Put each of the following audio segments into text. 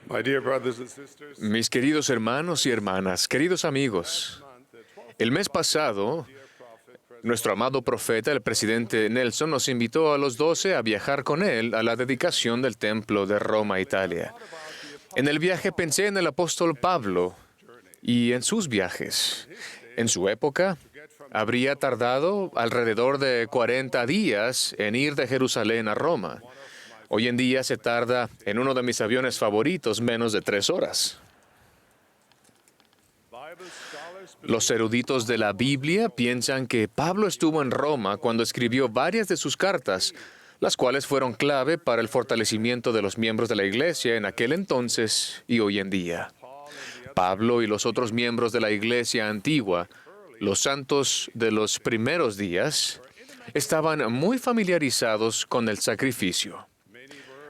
My dear brothers and sisters, Mis queridos hermanos y hermanas, queridos amigos, el mes pasado, nuestro amado profeta, el presidente Nelson, nos invitó a los 12 a viajar con él a la dedicación del templo de Roma, Italia. En el viaje pensé en el apóstol Pablo y en sus viajes. En su época, habría tardado alrededor de 40 días en ir de Jerusalén a Roma. Hoy en día se tarda en uno de mis aviones favoritos menos de 3 horas. Los eruditos de la Biblia piensan que Pablo estuvo en Roma cuando escribió varias de sus cartas, las cuales fueron clave para el fortalecimiento de los miembros de la Iglesia en aquel entonces y hoy en día. Pablo y los otros miembros de la Iglesia antigua, los santos de los primeros días, estaban muy familiarizados con el sacrificio.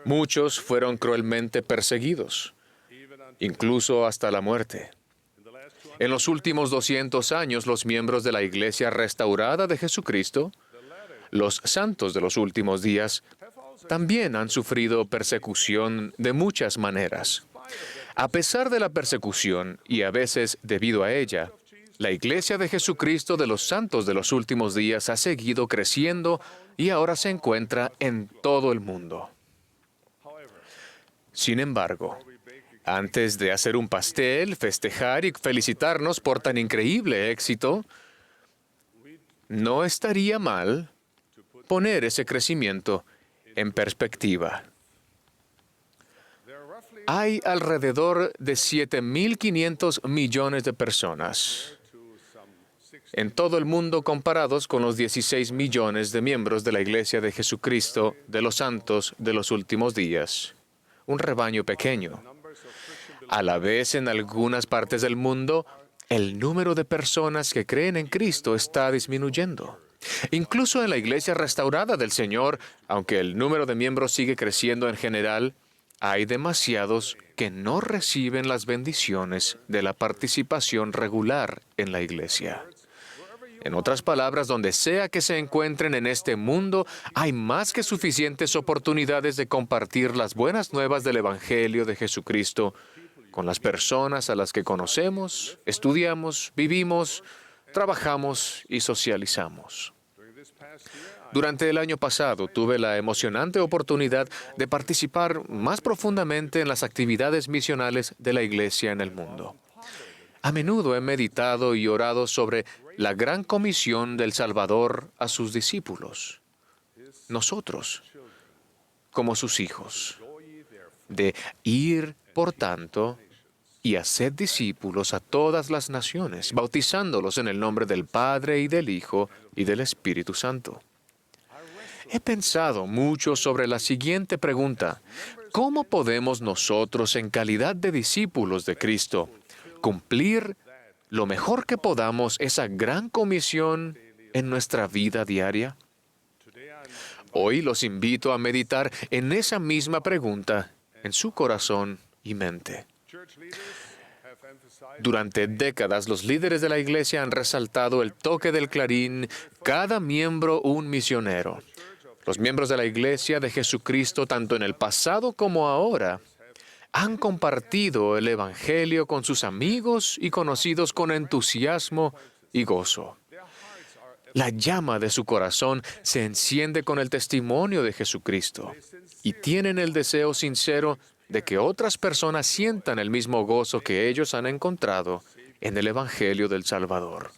Muchos fueron cruelmente perseguidos, incluso hasta la muerte. En los últimos 200 años, los miembros de la Iglesia restaurada de Jesucristo, los santos de los últimos días, también han sufrido persecución de muchas maneras. A pesar de la persecución, y a veces debido a ella, la Iglesia de Jesucristo de los santos de los últimos días ha seguido creciendo y ahora se encuentra en todo el mundo. Sin embargo, antes de hacer un pastel, festejar y felicitarnos por tan increíble éxito, no estaría mal poner ese crecimiento en perspectiva. Hay alrededor de 7.500 millones de personas en todo el mundo comparados con los 16 millones de miembros de la Iglesia de Jesucristo de los santos de los últimos días. Un rebaño pequeño. A la vez, en algunas partes del mundo, el número de personas que creen en Cristo está disminuyendo. Incluso en la Iglesia restaurada del Señor, aunque el número de miembros sigue creciendo en general, hay demasiados que no reciben las bendiciones de la participación regular en la Iglesia. En otras palabras, donde sea que se encuentren en este mundo, hay más que suficientes oportunidades de compartir las buenas nuevas del Evangelio de Jesucristo con las personas a las que conocemos, estudiamos, vivimos, trabajamos y socializamos. Durante el año pasado tuve la emocionante oportunidad de participar más profundamente en las actividades misionales de la Iglesia en el mundo. A menudo he meditado y orado sobre la gran comisión del Salvador a sus discípulos, nosotros, como sus hijos, de ir, por tanto, y hacer discípulos a todas las naciones, bautizándolos en el nombre del Padre y del Hijo y del Espíritu Santo. He pensado mucho sobre la siguiente pregunta: ¿cómo podemos nosotros, en calidad de discípulos de Cristo, cumplir lo mejor que podamos esa gran comisión en nuestra vida diaria? Hoy los invito a meditar en esa misma pregunta en su corazón y mente. Durante décadas, los líderes de la Iglesia han resaltado el toque del clarín, cada miembro un misionero. Los miembros de la Iglesia de Jesucristo, tanto en el pasado como ahora, han compartido el Evangelio con sus amigos y conocidos con entusiasmo y gozo. La llama de su corazón se enciende con el testimonio de Jesucristo y tienen el deseo sincero de que otras personas sientan el mismo gozo que ellos han encontrado en el Evangelio del Salvador.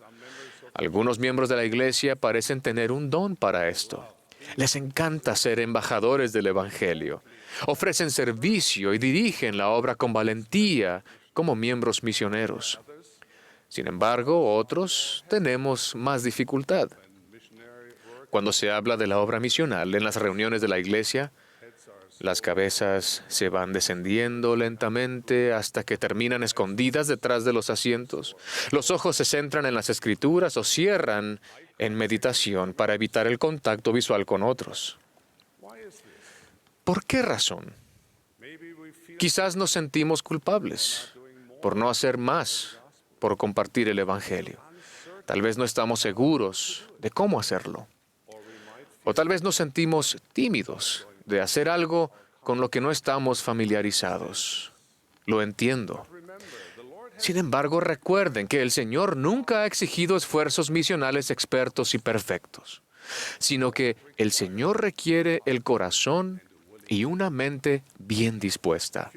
Algunos miembros de la Iglesia parecen tener un don para esto. Les encanta ser embajadores del Evangelio. Ofrecen servicio y dirigen la obra con valentía como miembros misioneros. Sin embargo, otros tenemos más dificultad. Cuando se habla de la obra misional en las reuniones de la Iglesia, las cabezas se van descendiendo lentamente hasta que terminan escondidas detrás de los asientos. Los ojos se centran en las Escrituras o cierran en meditación para evitar el contacto visual con otros. ¿Por qué razón? Quizás nos sentimos culpables por no hacer más por compartir el Evangelio. Tal vez no estamos seguros de cómo hacerlo. O tal vez nos sentimos tímidos de hacer algo con lo que no estamos familiarizados. Lo entiendo. Sin embargo, recuerden que el Señor nunca ha exigido esfuerzos misionales expertos y perfectos, sino que el Señor requiere el corazón y una mente bien dispuesta.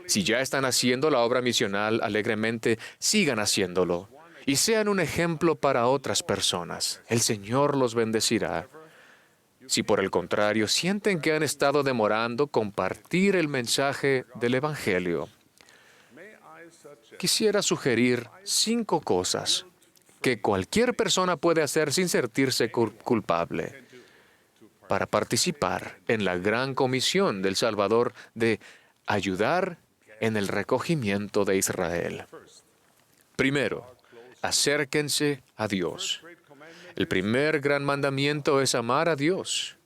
Si ya están haciendo la obra misional alegremente, sigan haciéndolo y sean un ejemplo para otras personas. El Señor los bendecirá. Si por el contrario sienten que han estado demorando compartir el mensaje del Evangelio, quisiera sugerir 5 cosas que cualquier persona puede hacer sin sentirse culpable para participar en la gran comisión del Salvador de ayudar en el recogimiento de Israel. Primero, acérquense a Dios. El primer gran mandamiento es amar a Dios.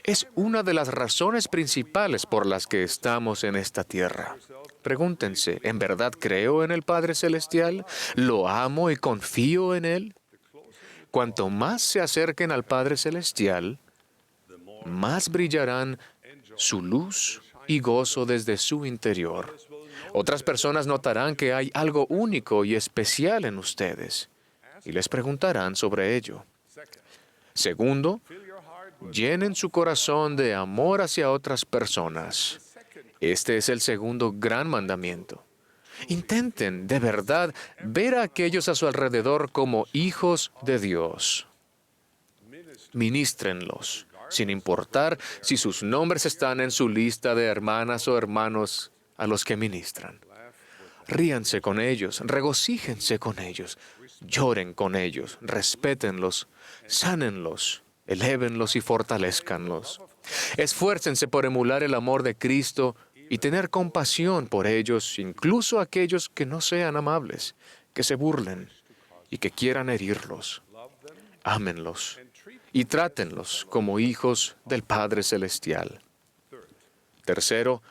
Es una de las razones principales por las que estamos en esta tierra. Pregúntense, ¿en verdad creo en el Padre Celestial? ¿Lo amo y confío en Él? Cuanto más se acerquen al Padre Celestial, más brillarán su luz y gozo desde su interior. Otras personas notarán que hay algo único y especial en ustedes y les preguntarán sobre ello. Segundo, llenen su corazón de amor hacia otras personas. Este es el segundo gran mandamiento. Intenten, de verdad, ver a aquellos a su alrededor como hijos de Dios. Ministrenlos, sin importar si sus nombres están en su lista de hermanas o hermanos a los que ministran. Ríanse con ellos, regocíjense con ellos, lloren con ellos, respétenlos, sánenlos, elévenlos y fortalezcanlos. Esfuércense por emular el amor de Cristo y tener compasión por ellos, incluso aquellos que no sean amables, que se burlen y que quieran herirlos. Ámenlos y trátenlos como hijos del Padre Celestial. Tercero,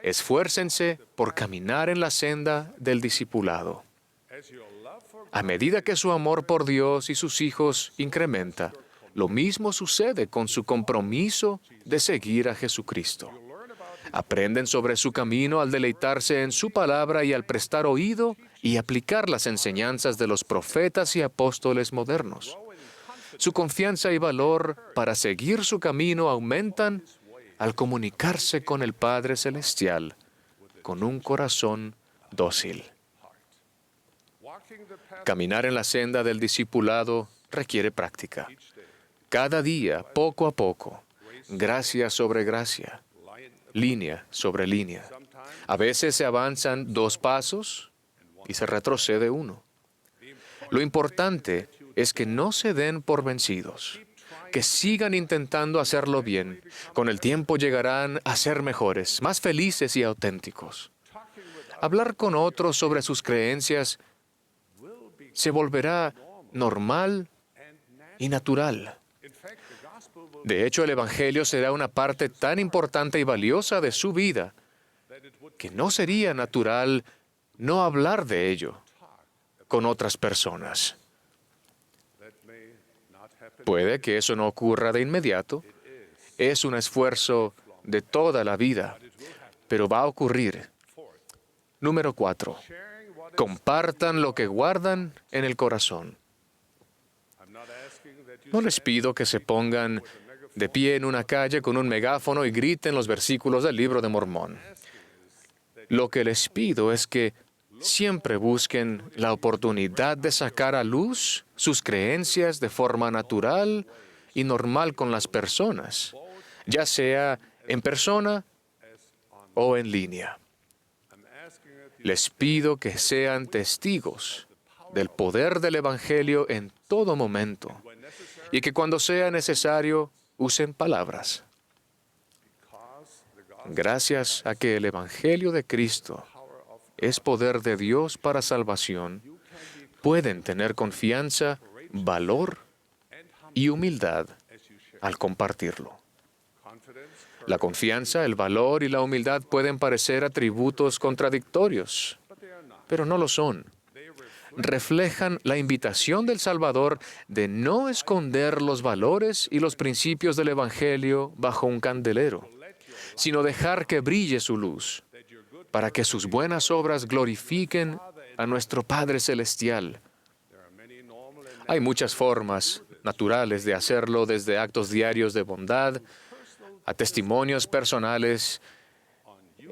esfuércense por caminar en la senda del discipulado. A medida que su amor por Dios y sus hijos incrementa, lo mismo sucede con su compromiso de seguir a Jesucristo. Aprenden sobre su camino al deleitarse en su palabra y al prestar oído y aplicar las enseñanzas de los profetas y apóstoles modernos. Su confianza y valor para seguir su camino aumentan al comunicarse con el Padre Celestial con un corazón dócil. Caminar en la senda del discipulado requiere práctica. Cada día, poco a poco, gracia sobre gracia, línea sobre línea. A veces se avanzan 2 pasos y se retrocede 1. Lo importante es que no se den por vencidos, que sigan intentando hacerlo bien. Con el tiempo llegarán a ser mejores, más felices y auténticos. Hablar con otros sobre sus creencias se volverá normal y natural. De hecho, el Evangelio será una parte tan importante y valiosa de su vida que no sería natural no hablar de ello con otras personas. Puede que eso no ocurra de inmediato. Es un esfuerzo de toda la vida, pero va a ocurrir. Número 4. Compartan lo que guardan en el corazón. No les pido que se pongan de pie en una calle con un megáfono y griten los versículos del Libro de Mormón. Lo que les pido es que siempre busquen la oportunidad de sacar a luz sus creencias de forma natural y normal con las personas, ya sea en persona o en línea. Les pido que sean testigos del poder del Evangelio en todo momento y que cuando sea necesario usen palabras. Gracias a que el Evangelio de Cristo es poder de Dios para salvación, pueden tener confianza, valor y humildad al compartirlo. La confianza, el valor y la humildad pueden parecer atributos contradictorios, pero no lo son. Reflejan la invitación del Salvador de no esconder los valores y los principios del Evangelio bajo un candelero, sino dejar que brille su luz. para que sus buenas obras glorifiquen a nuestro Padre Celestial. Hay muchas formas naturales de hacerlo, desde actos diarios de bondad a testimonios personales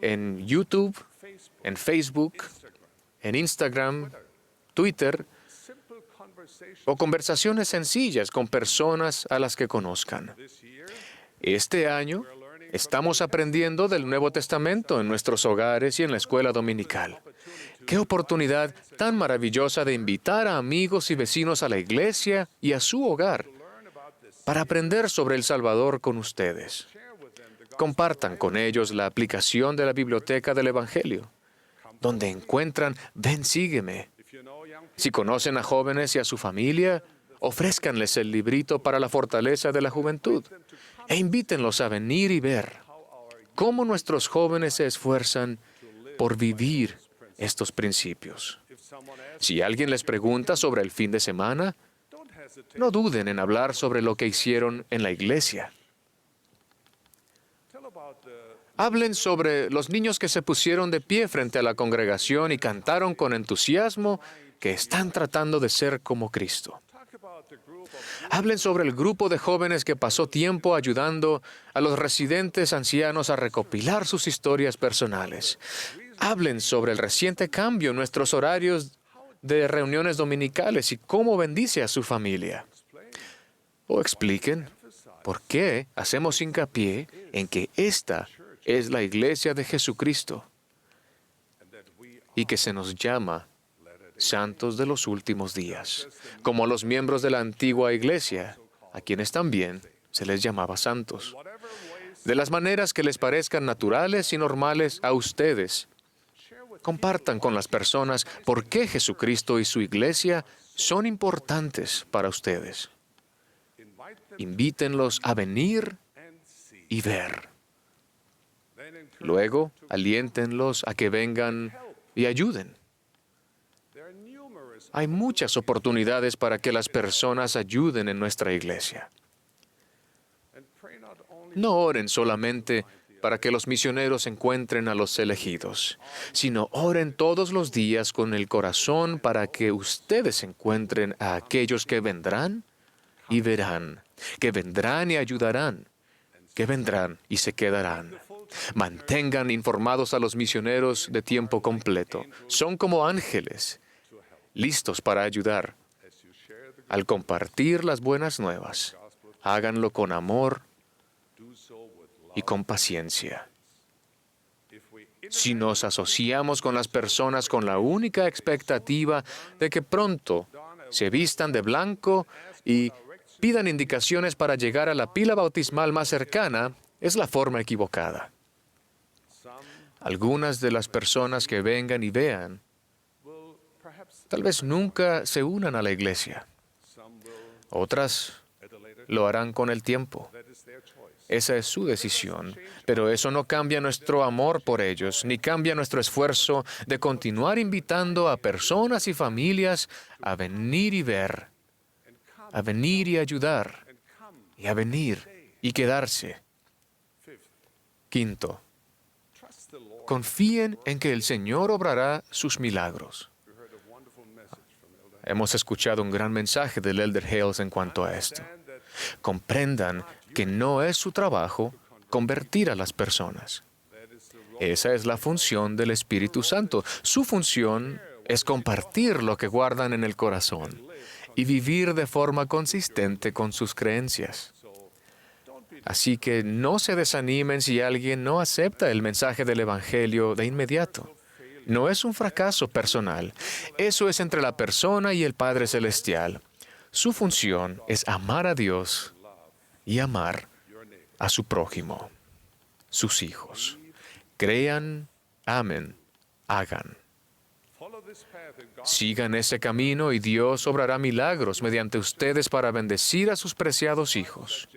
en YouTube, en Facebook, en Instagram, Twitter, o conversaciones sencillas con personas a las que conozcan. Este año estamos aprendiendo del Nuevo Testamento en nuestros hogares y en la escuela dominical. ¡Qué oportunidad tan maravillosa de invitar a amigos y vecinos a la iglesia y a su hogar para aprender sobre el Salvador con ustedes! Compartan con ellos la aplicación de la biblioteca del Evangelio, donde encuentran Ven, sígueme. Si conocen a jóvenes y a su familia, ofrézcanles el librito para la fortaleza de la juventud e invítenlos a venir y ver cómo nuestros jóvenes se esfuerzan por vivir estos principios. Si alguien les pregunta sobre el fin de semana, no duden en hablar sobre lo que hicieron en la iglesia. Hablen sobre los niños que se pusieron de pie frente a la congregación y cantaron con entusiasmo que están tratando de ser como Cristo. Hablen sobre el grupo de jóvenes que pasó tiempo ayudando a los residentes ancianos a recopilar sus historias personales. Hablen sobre el reciente cambio en nuestros horarios de reuniones dominicales y cómo bendice a su familia. O expliquen por qué hacemos hincapié en que esta es la iglesia de Jesucristo y que se nos llama santos de los últimos días, como los miembros de la antigua iglesia, a quienes también se les llamaba santos. De las maneras que les parezcan naturales y normales a ustedes, compartan con las personas por qué Jesucristo y su iglesia son importantes para ustedes. Invítenlos a venir y ver. Luego, aliéntenlos a que vengan y ayuden. Hay muchas oportunidades para que las personas ayuden en nuestra iglesia. No oren solamente para que los misioneros encuentren a los elegidos, sino oren todos los días con el corazón para que ustedes encuentren a aquellos que vendrán y verán, que vendrán y ayudarán, que vendrán y se quedarán. Mantengan informados a los misioneros de tiempo completo. Son como ángeles, listos para ayudar. Al compartir las buenas nuevas, háganlo con amor y con paciencia. Si nos asociamos con las personas con la única expectativa de que pronto se vistan de blanco y pidan indicaciones para llegar a la pila bautismal más cercana, es la forma equivocada. Algunas de las personas que vengan y vean tal vez nunca se unan a la iglesia. Otras lo harán con el tiempo. Esa es su decisión, pero eso no cambia nuestro amor por ellos, ni cambia nuestro esfuerzo de continuar invitando a personas y familias a venir y ver, a venir y ayudar, y a venir y quedarse. Quinto, confíen en que el Señor obrará sus milagros. Hemos escuchado un gran mensaje del Elder Hales en cuanto a esto. Comprendan que no es su trabajo convertir a las personas. Esa es la función del Espíritu Santo. Su función es compartir lo que guardan en el corazón y vivir de forma consistente con sus creencias. Así que no se desanimen si alguien no acepta el mensaje del Evangelio de inmediato. No es un fracaso personal. Eso es entre la persona y el Padre Celestial. Su función es amar a Dios y amar a su prójimo, sus hijos. Crean, amen, hagan. Sigan ese camino y Dios obrará milagros mediante ustedes para bendecir a sus preciados hijos.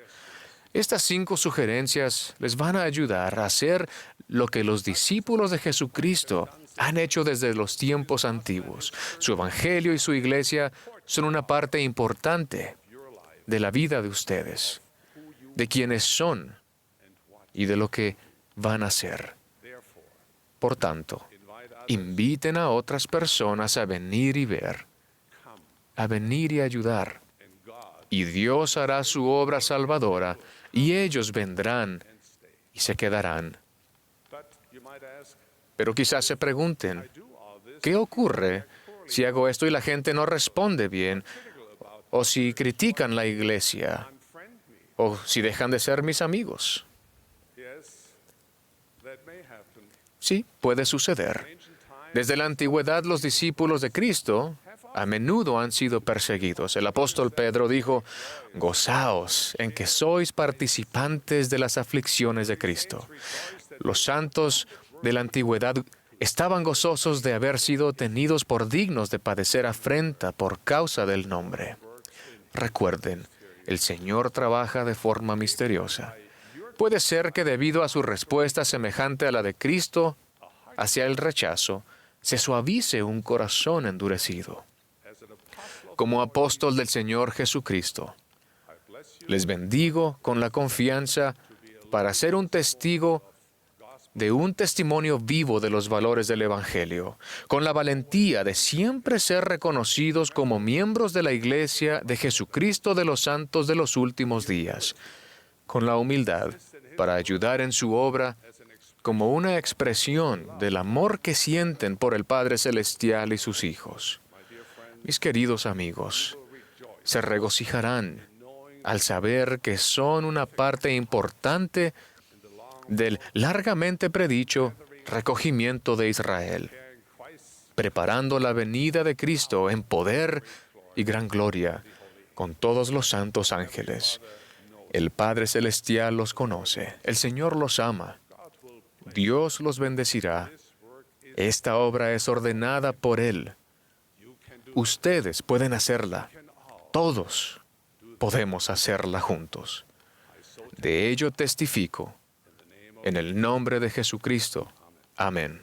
Estas 5 sugerencias les van a ayudar a hacer lo que los discípulos de Jesucristo han hecho desde los tiempos antiguos. Su evangelio y su iglesia son una parte importante de la vida de ustedes, de quienes son y de lo que van a ser. Por tanto, inviten a otras personas a venir y ver, a venir y ayudar. Y Dios hará su obra salvadora, y ellos vendrán y se quedarán. Pero quizás se pregunten, ¿qué ocurre si hago esto y la gente no responde bien? ¿O si critican la iglesia? ¿O si dejan de ser mis amigos? Sí, puede suceder. Desde la antigüedad, los discípulos de Cristo a menudo han sido perseguidos. El apóstol Pedro dijo, gozaos en que sois participantes de las aflicciones de Cristo. Los santos de la antigüedad estaban gozosos de haber sido tenidos por dignos de padecer afrenta por causa del nombre. Recuerden, el Señor trabaja de forma misteriosa. Puede ser que debido a su respuesta semejante a la de Cristo hacia el rechazo, se suavice un corazón endurecido. Como apóstol del Señor Jesucristo, les bendigo con la confianza para ser un testigo de un testimonio vivo de los valores del Evangelio, con la valentía de siempre ser reconocidos como miembros de la Iglesia de Jesucristo de los Santos de los últimos días, con la humildad para ayudar en su obra como una expresión del amor que sienten por el Padre Celestial y sus hijos. Mis queridos amigos, se regocijarán al saber que son una parte importante del largamente predicho recogimiento de Israel, preparando la venida de Cristo en poder y gran gloria con todos los santos ángeles. El Padre Celestial los conoce, el Señor los ama, Dios los bendecirá. Esta obra es ordenada por Él. Ustedes pueden hacerla. Todos podemos hacerla juntos. De ello testifico. En el nombre de Jesucristo. Amén.